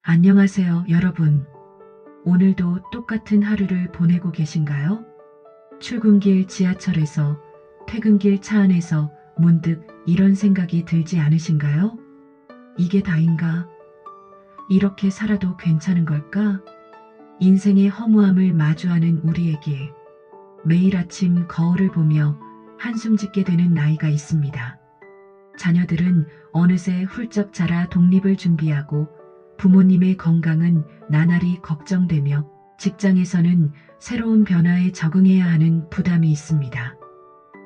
안녕하세요, 여러분. 오늘도 똑같은 하루를 보내고 계신가요? 출근길 지하철에서, 퇴근길 차 안에서 문득 이런 생각이 들지 않으신가요? 이게 다인가? 이렇게 살아도 괜찮은 걸까? 인생의 허무함을 마주하는 우리에게 매일 아침 거울을 보며 한숨 짓게 되는 나이가 있습니다. 자녀들은 어느새 훌쩍 자라 독립을 준비하고 부모님의 건강은 나날이 걱정되며 직장에서는 새로운 변화에 적응해야 하는 부담이 있습니다.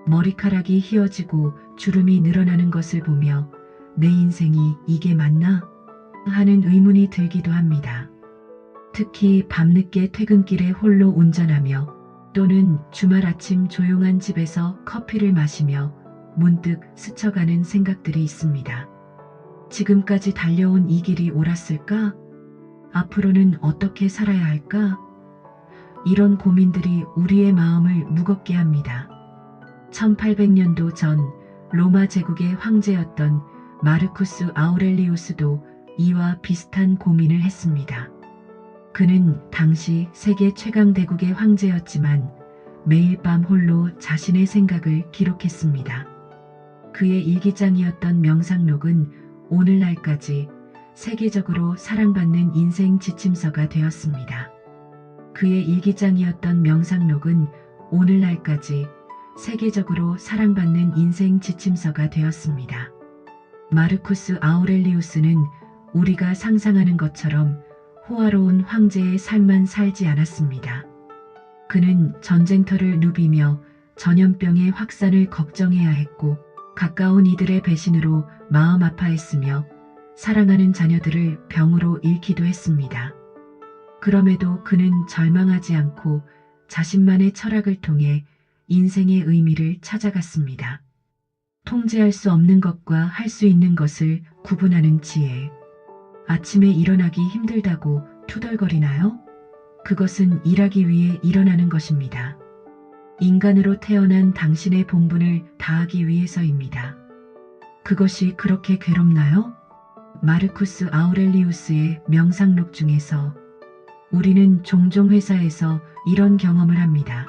머리카락이 휘어지고 주름이 늘어나는 것을 보며 내 인생이 이게 맞나? 하는 의문이 들기도 합니다. 특히 밤늦게 퇴근길에 홀로 운전하며 또는 주말 아침 조용한 집에서 커피를 마시며 문득 스쳐가는 생각들이 있습니다. 지금까지 달려온 이 길이 옳았을까? 앞으로는 어떻게 살아야 할까? 이런 고민들이 우리의 마음을 무겁게 합니다. 1800년도 전 로마 제국의 황제였던 마르쿠스 아우렐리우스도 이와 비슷한 고민을 했습니다. 그는 당시 세계 최강 대국의 황제였지만 매일 밤 홀로 자신의 생각을 기록했습니다. 그의 일기장이었던 명상록은 오늘날까지 세계적으로 사랑받는 인생 지침서가 되었습니다. 그의 일기장이었던 명상록은 오늘날까지 세계적으로 사랑받는 인생 지침서가 되었습니다. 마르쿠스 아우렐리우스는 우리가 상상하는 것처럼 호화로운 황제의 삶만 살지 않았습니다. 그는 전쟁터를 누비며 전염병의 확산을 걱정해야 했고 가까운 이들의 배신으로 마음 아파했으며 사랑하는 자녀들을 병으로 잃기도 했습니다. 그럼에도 그는 절망하지 않고 자신만의 철학을 통해 인생의 의미를 찾아갔습니다. 통제할 수 없는 것과 할 수 있는 것을 구분하는 지혜. 아침에 일어나기 힘들다고 투덜거리나요? 그것은 일하기 위해 일어나는 것입니다. 인간으로 태어난 당신의 본분을 다하기 위해서입니다. 그것이 그렇게 괴롭나요? 마르쿠스 아우렐리우스의 명상록 중에서 우리는 종종 회사에서 이런 경험을 합니다.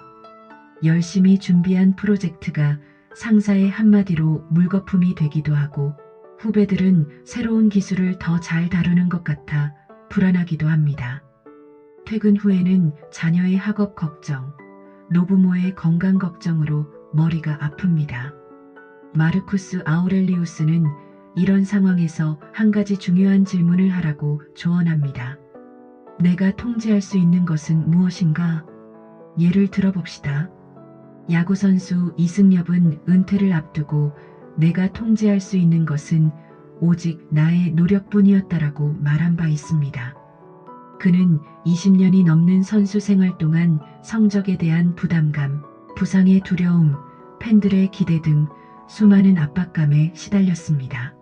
열심히 준비한 프로젝트가 상사의 한마디로 물거품이 되기도 하고 후배들은 새로운 기술을 더 잘 다루는 것 같아 불안하기도 합니다. 퇴근 후에는 자녀의 학업 걱정, 노부모의 건강 걱정으로 머리가 아픕니다. 마르쿠스 아우렐리우스는 이런 상황에서 한 가지 중요한 질문을 하라고 조언합니다. 내가 통제할 수 있는 것은 무엇인가? 예를 들어봅시다. 야구선수 이승엽은 은퇴를 앞두고 내가 통제할 수 있는 것은 오직 나의 노력뿐이었다라고 말한 바 있습니다. 그는 20년이 넘는 선수 생활 동안 성적에 대한 부담감, 부상의 두려움, 팬들의 기대 등 수많은 압박감에 시달렸습니다.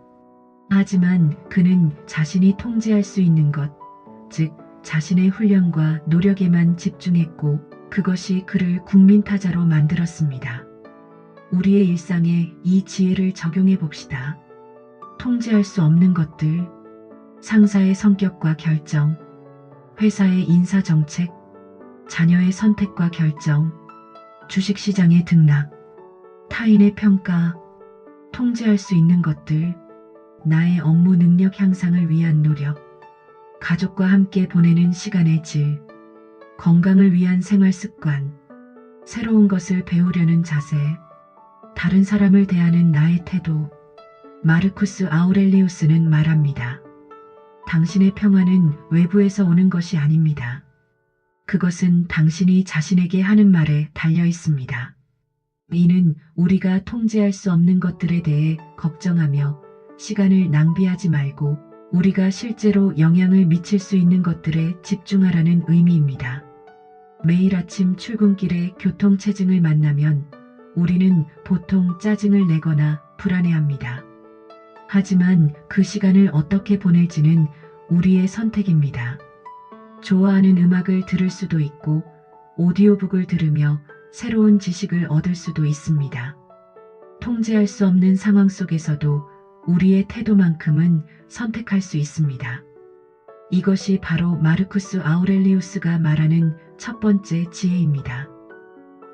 하지만 그는 자신이 통제할 수 있는 것, 즉 자신의 훈련과 노력에만 집중했고 그것이 그를 국민타자로 만들었습니다. 우리의 일상에 이 지혜를 적용해 봅시다. 통제할 수 없는 것들, 상사의 성격과 결정, 회사의 인사정책, 자녀의 선택과 결정, 주식시장의 등락, 타인의 평가, 통제할 수 있는 것들, 나의 업무 능력 향상을 위한 노력, 가족과 함께 보내는 시간의 질, 건강을 위한 생활 습관, 새로운 것을 배우려는 자세, 다른 사람을 대하는 나의 태도. 마르쿠스 아우렐리우스는 말합니다. 당신의 평화는 외부에서 오는 것이 아닙니다. 그것은 당신이 자신에게 하는 말에 달려 있습니다. 이는 우리가 통제할 수 없는 것들에 대해 걱정하며 시간을 낭비하지 말고 우리가 실제로 영향을 미칠 수 있는 것들에 집중하라는 의미입니다. 매일 아침 출근길에 교통체증을 만나면 우리는 보통 짜증을 내거나 불안해합니다. 하지만 그 시간을 어떻게 보낼지는 우리의 선택입니다. 좋아하는 음악을 들을 수도 있고 오디오북을 들으며 새로운 지식을 얻을 수도 있습니다. 통제할 수 없는 상황 속에서도 우리의 태도만큼은 선택할 수 있습니다. 이것이 바로 마르쿠스 아우렐리우스가 말하는 첫 번째 지혜입니다.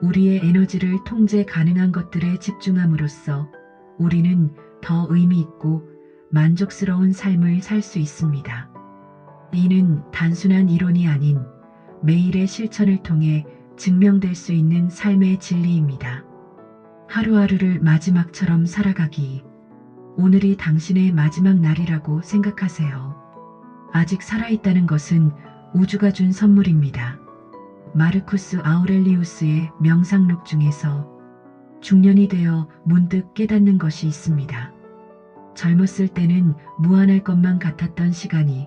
우리의 에너지를 통제 가능한 것들에 집중함으로써 우리는 더 의미 있고 만족스러운 삶을 살 수 있습니다. 이는 단순한 이론이 아닌 매일의 실천을 통해 증명될 수 있는 삶의 진리입니다. 하루하루를 마지막처럼 살아가기. 오늘이 당신의 마지막 날이라고 생각하세요. 아직 살아있다는 것은 우주가 준 선물입니다. 마르쿠스 아우렐리우스의 명상록 중에서 중년이 되어 문득 깨닫는 것이 있습니다. 젊었을 때는 무한할 것만 같았던 시간이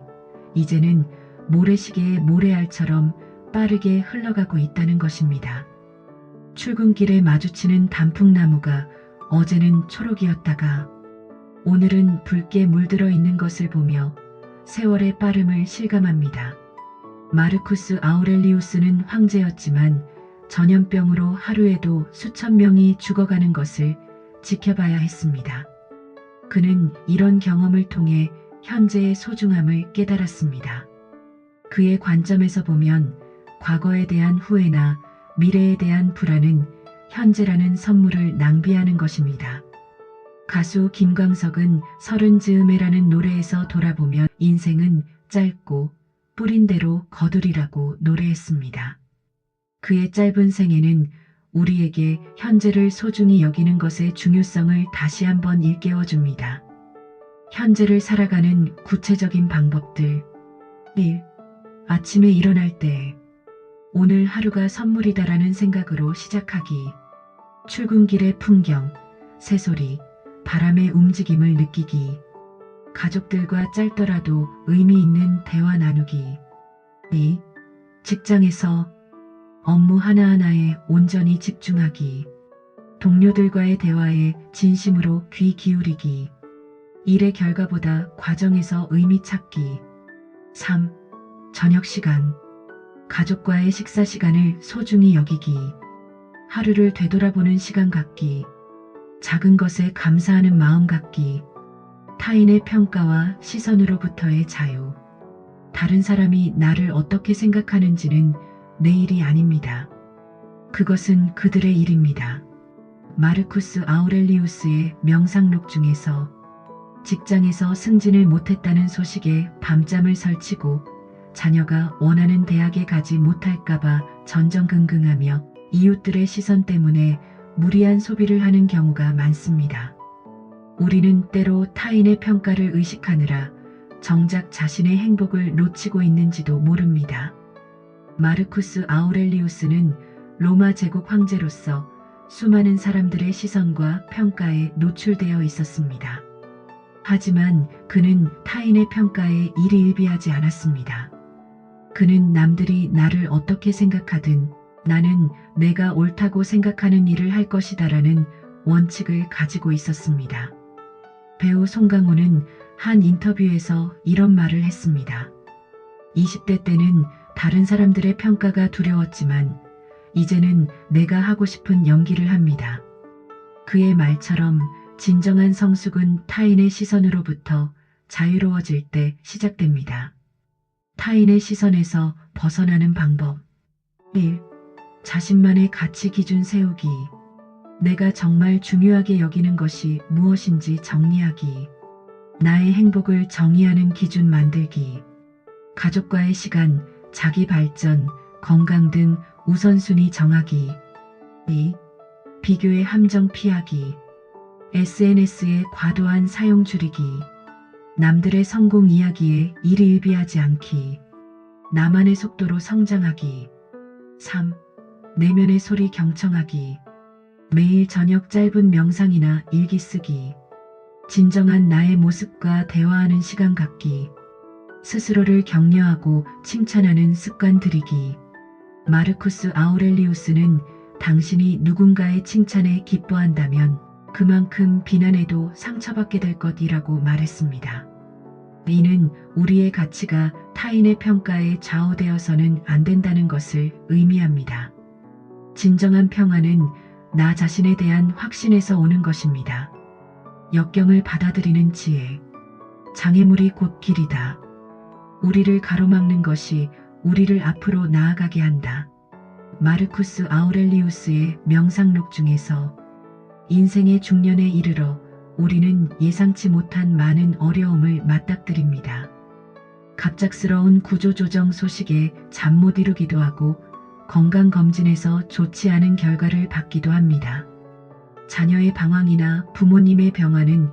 이제는 모래시계의 모래알처럼 빠르게 흘러가고 있다는 것입니다. 출근길에 마주치는 단풍나무가 어제는 초록이었다가 오늘은 붉게 물들어 있는 것을 보며 세월의 빠름을 실감합니다. 마르쿠스 아우렐리우스는 황제였지만 전염병으로 하루에도 수천 명이 죽어가는 것을 지켜봐야 했습니다. 그는 이런 경험을 통해 현재의 소중함을 깨달았습니다. 그의 관점에서 보면 과거에 대한 후회나 미래에 대한 불안은 현재라는 선물을 낭비하는 것입니다. 가수 김광석은 서른 즈음에라는 노래에서 돌아보면 인생은 짧고 뿌린 대로 거두리라고 노래했습니다. 그의 짧은 생애는 우리에게 현재를 소중히 여기는 것의 중요성을 다시 한번 일깨워줍니다. 현재를 살아가는 구체적인 방법들. 1. 아침에 일어날 때 오늘 하루가 선물이다라는 생각으로 시작하기. 출근길의 풍경, 새소리, 바람의 움직임을 느끼기. 가족들과 짧더라도 의미 있는 대화 나누기. 2. 직장에서 업무 하나하나에 온전히 집중하기. 동료들과의 대화에 진심으로 귀 기울이기. 일의 결과보다 과정에서 의미 찾기. 3. 저녁 시간. 가족과의 식사 시간을 소중히 여기기. 하루를 되돌아보는 시간 갖기. 작은 것에 감사하는 마음 갖기. 타인의 평가와 시선으로부터의 자유. 다른 사람이 나를 어떻게 생각하는지는 내 일이 아닙니다. 그것은 그들의 일입니다. 마르쿠스 아우렐리우스의 명상록 중에서 직장에서 승진을 못했다는 소식에 밤잠을 설치고 자녀가 원하는 대학에 가지 못할까봐 전전긍긍하며 이웃들의 시선 때문에 무리한 소비를 하는 경우가 많습니다. 우리는 때로 타인의 평가를 의식하느라 정작 자신의 행복을 놓치고 있는지도 모릅니다. 마르쿠스 아우렐리우스는 로마 제국 황제로서 수많은 사람들의 시선과 평가에 노출되어 있었습니다. 하지만 그는 타인의 평가에 일희일비하지 않았습니다. 그는 남들이 나를 어떻게 생각하든 나는 내가 옳다고 생각하는 일을 할 것이다라는 원칙을 가지고 있었습니다. 배우 송강호는 한 인터뷰에서 이런 말을 했습니다. 20대 때는 다른 사람들의 평가가 두려웠지만 이제는 내가 하고 싶은 연기를 합니다. 그의 말처럼 진정한 성숙은 타인의 시선으로부터 자유로워질 때 시작됩니다. 타인의 시선에서 벗어나는 방법. 1. 자신만의 가치 기준 세우기. 내가 정말 중요하게 여기는 것이 무엇인지 정리하기. 나의 행복을 정의하는 기준 만들기. 가족과의 시간, 자기 발전, 건강 등 우선순위 정하기. 2. 비교의 함정 피하기. SNS의 과도한 사용 줄이기. 남들의 성공 이야기에 일희일비하지 않기. 나만의 속도로 성장하기. 3. 내면의 소리 경청하기. 매일 저녁 짧은 명상이나 일기 쓰기. 진정한 나의 모습과 대화하는 시간 갖기. 스스로를 격려하고 칭찬하는 습관 들이기. 마르쿠스 아우렐리우스는 당신이 누군가의 칭찬에 기뻐한다면 그만큼 비난에도 상처받게 될 것이라고 말했습니다. 이는 우리의 가치가 타인의 평가에 좌우되어서는 안 된다는 것을 의미합니다. 진정한 평화는 나 자신에 대한 확신에서 오는 것입니다. 역경을 받아들이는 지혜. 장애물이 곧 길이다. 우리를 가로막는 것이 우리를 앞으로 나아가게 한다. 마르쿠스 아우렐리우스의 명상록 중에서 인생의 중년에 이르러 우리는 예상치 못한 많은 어려움을 맞닥뜨립니다. 갑작스러운 구조조정 소식에 잠 못 이루기도 하고 건강검진에서 좋지 않은 결과를 받기도 합니다. 자녀의 방황이나 부모님의 병화는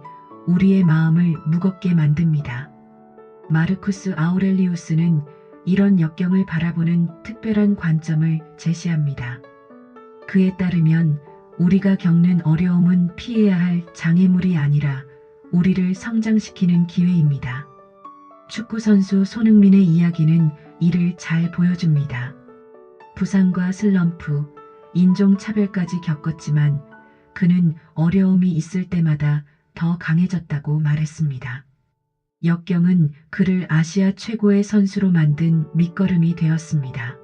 우리의 마음을 무겁게 만듭니다. 마르쿠스 아우렐리우스는 이런 역경을 바라보는 특별한 관점을 제시합니다. 그에 따르면 우리가 겪는 어려움은 피해야 할 장애물이 아니라 우리를 성장시키는 기회입니다. 축구선수 손흥민의 이야기는 이를 잘 보여줍니다. 부상과 슬럼프, 인종차별까지 겪었지만 그는 어려움이 있을 때마다 더 강해졌다고 말했습니다. 역경은 그를 아시아 최고의 선수로 만든 밑거름이 되었습니다.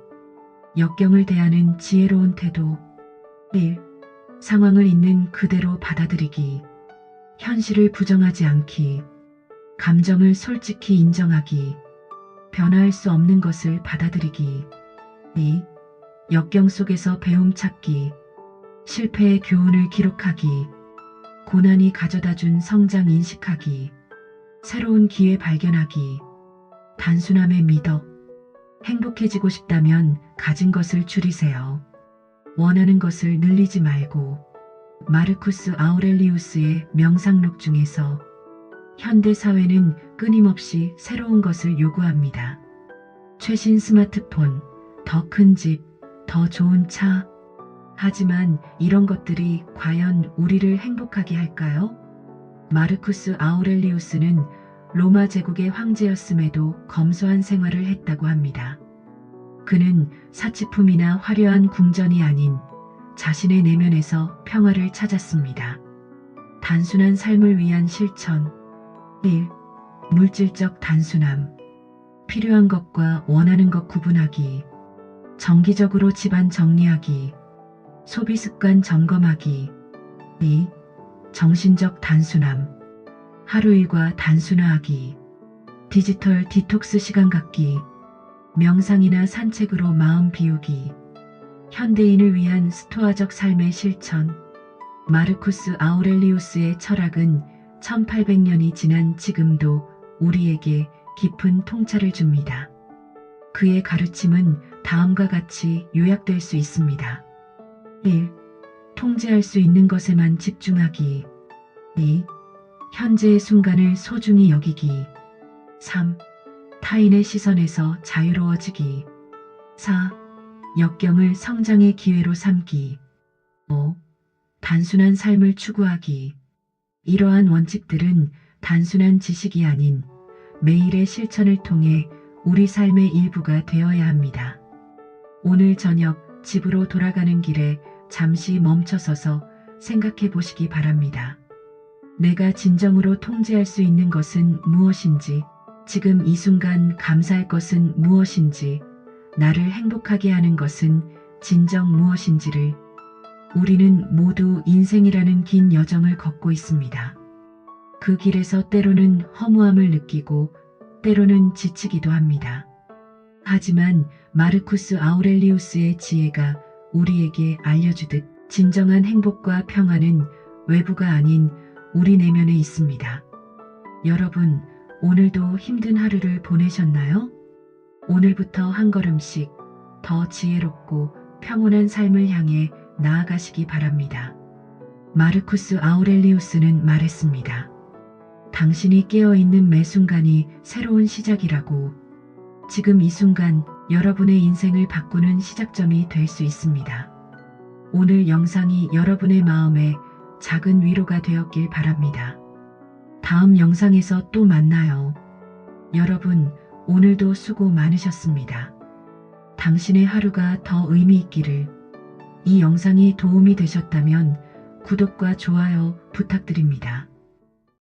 역경을 대하는 지혜로운 태도. 1. 상황을 있는 그대로 받아들이기. 현실을 부정하지 않기. 감정을 솔직히 인정하기. 변화할 수 없는 것을 받아들이기. 2. 역경 속에서 배움 찾기. 실패의 교훈을 기록하기. 고난이 가져다준 성장 인식하기. 새로운 기회 발견하기. 단순함의 미덕. 행복해지고 싶다면 가진 것을 줄이세요. 원하는 것을 늘리지 말고. 마르쿠스 아우렐리우스의 명상록 중에서 현대 사회는 끊임없이 새로운 것을 요구합니다. 최신 스마트폰, 더 큰 집, 더 좋은 차. 하지만 이런 것들이 과연 우리를 행복하게 할까요? 마르쿠스 아우렐리우스는 로마 제국의 황제였음에도 검소한 생활을 했다고 합니다. 그는 사치품이나 화려한 궁전이 아닌 자신의 내면에서 평화를 찾았습니다. 단순한 삶을 위한 실천. 1. 물질적 단순함. 필요한 것과 원하는 것 구분하기. 정기적으로 집안 정리하기. 소비 습관 점검하기. 2. 정신적 단순함. 하루 일과 단순화하기. 디지털 디톡스 시간 갖기. 명상이나 산책으로 마음 비우기. 현대인을 위한 스토아적 삶의 실천. 마르쿠스 아우렐리우스의 철학은 1800년이 지난 지금도 우리에게 깊은 통찰을 줍니다. 그의 가르침은 다음과 같이 요약될 수 있습니다. 1. 통제할 수 있는 것에만 집중하기. 2. 현재의 순간을 소중히 여기기. 3. 타인의 시선에서 자유로워지기. 4. 역경을 성장의 기회로 삼기. 5. 단순한 삶을 추구하기. 이러한 원칙들은 단순한 지식이 아닌 매일의 실천을 통해 우리 삶의 일부가 되어야 합니다. 오늘 저녁 집으로 돌아가는 길에 잠시 멈춰서서 생각해 보시기 바랍니다. 내가 진정으로 통제할 수 있는 것은 무엇인지, 지금 이 순간 감사할 것은 무엇인지, 나를 행복하게 하는 것은 진정 무엇인지를. 우리는 모두 인생이라는 긴 여정을 걷고 있습니다. 그 길에서 때로는 허무함을 느끼고 때로는 지치기도 합니다. 하지만 마르쿠스 아우렐리우스의 지혜가 우리에게 알려주듯 진정한 행복과 평화는 외부가 아닌 우리 내면에 있습니다. 여러분, 오늘도 힘든 하루를 보내셨나요? 오늘부터 한 걸음씩 더 지혜롭고 평온한 삶을 향해 나아가시기 바랍니다. 마르쿠스 아우렐리우스는 말했습니다. 당신이 깨어있는 매 순간이 새로운 시작이라고. 지금 이 순간 여러분의 인생을 바꾸는 시작점이 될 수 있습니다. 오늘 영상이 여러분의 마음에 작은 위로가 되었길 바랍니다. 다음 영상에서 또 만나요. 여러분, 오늘도 수고 많으셨습니다. 당신의 하루가 더 의미 있기를. 이 영상이 도움이 되셨다면 구독과 좋아요 부탁드립니다.